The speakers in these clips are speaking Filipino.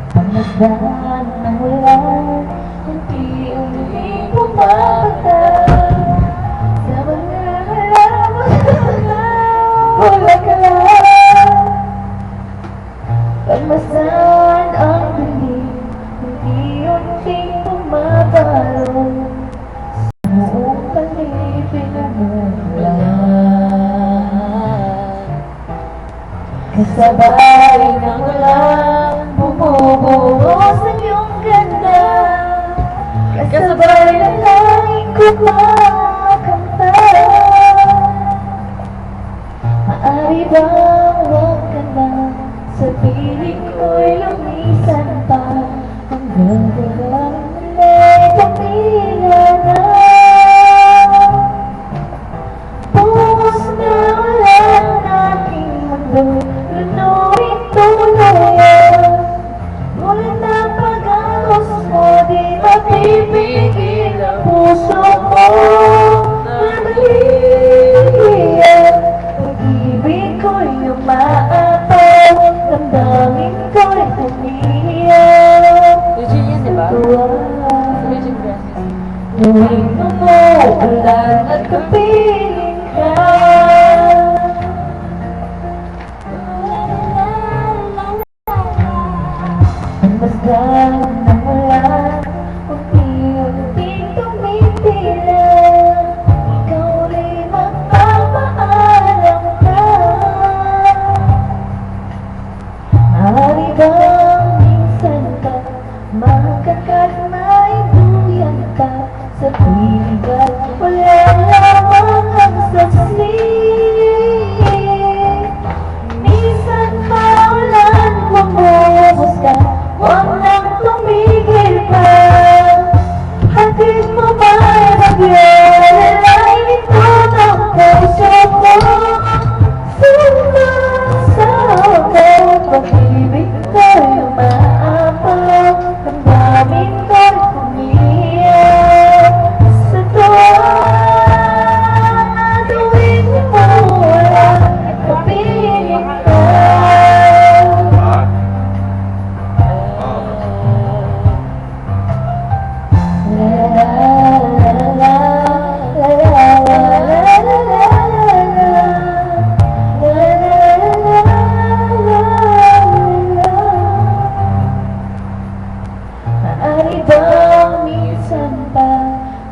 Pagmasdan ng ulan, unti-unti pumapatak sa mga halaman na bulaklak. Pagmasdan ang dilim, unti-unti pumabalong sa buong paligid ng ulan. Kasabay ng ulan, bumubuhos ang iyong ganda. Kasabay ng langit kumakanta. Maaari bang huwag ka na sa piling ko'y lumisan pa hanggang walang mula'y pamilya na. Buhos na ulan ng aking mundo, lunurin tuluyan. Ngunit na pag-ahos mo, di mapipigil ang puso ko. Nagaliyan, pag-ibig ko'y umaapaw, damdamin ko'y umiiyak. Eugene yan, di ba? Eugene Francis. Tuwing umuulan at kapiling ka. Pagmasdan ng ulan, unti-unting tumitila. Ikaw rin magpapaalam ka. Maaari bang minsan ka magkakatmaiduyan ka sa pilig at wala lamang ang saksi? Minsan maulan, bumuhos ka, huwag nang tumigil pa. Hatid mo ba'y maglalay nito ng puso ko? Sumasaw ko, pag-ibig ko'y umaapaw, damdamin ko'y umiiyak sa tuwa. Tuwing umuulan at kapiling ka. Maaari bang minsan pa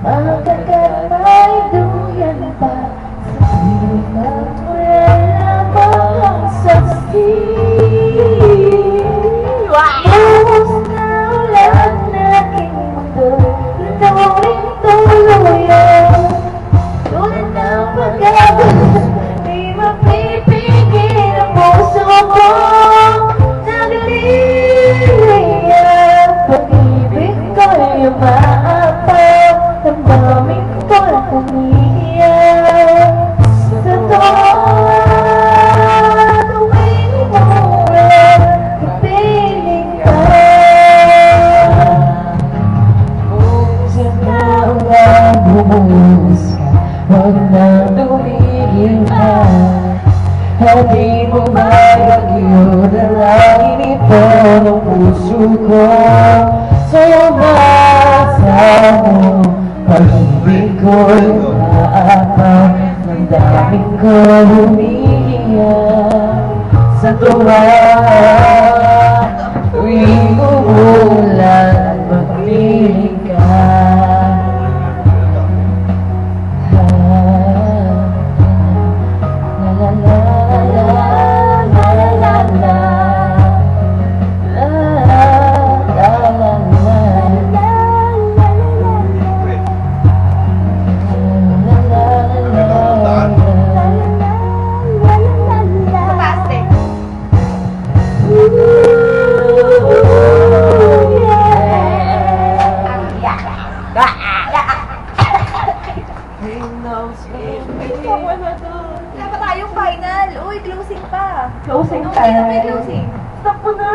magkakatmaiduyan pa sa piling at wala lamang ang saksi? Buhos na ulan ng aking mundo, lunurin tuluyan. Tulad ng pag-abot, di mapipigil ang puso ko. Nagaliyan, pag-ibig ko'y umaapaw, damdamin ko'y umiiyak sa tuwa. Tuwing umuulan, kapiling ka. Minsan na ulan, bumuhos ka, huwag nang tumigil na. Hatid mo ba'y bagyo, dalangin ito ng puso ko. Sumasaw mo, pag-ibig ko'y umaapaw, damdamin ko'y umiiyak sa tuwa. Tuwing umuulan, magpiling ka. La la la la la la la Wala pa tayong final. Uy, closing pa. Closing Okay na may time. closing. Stop mo na!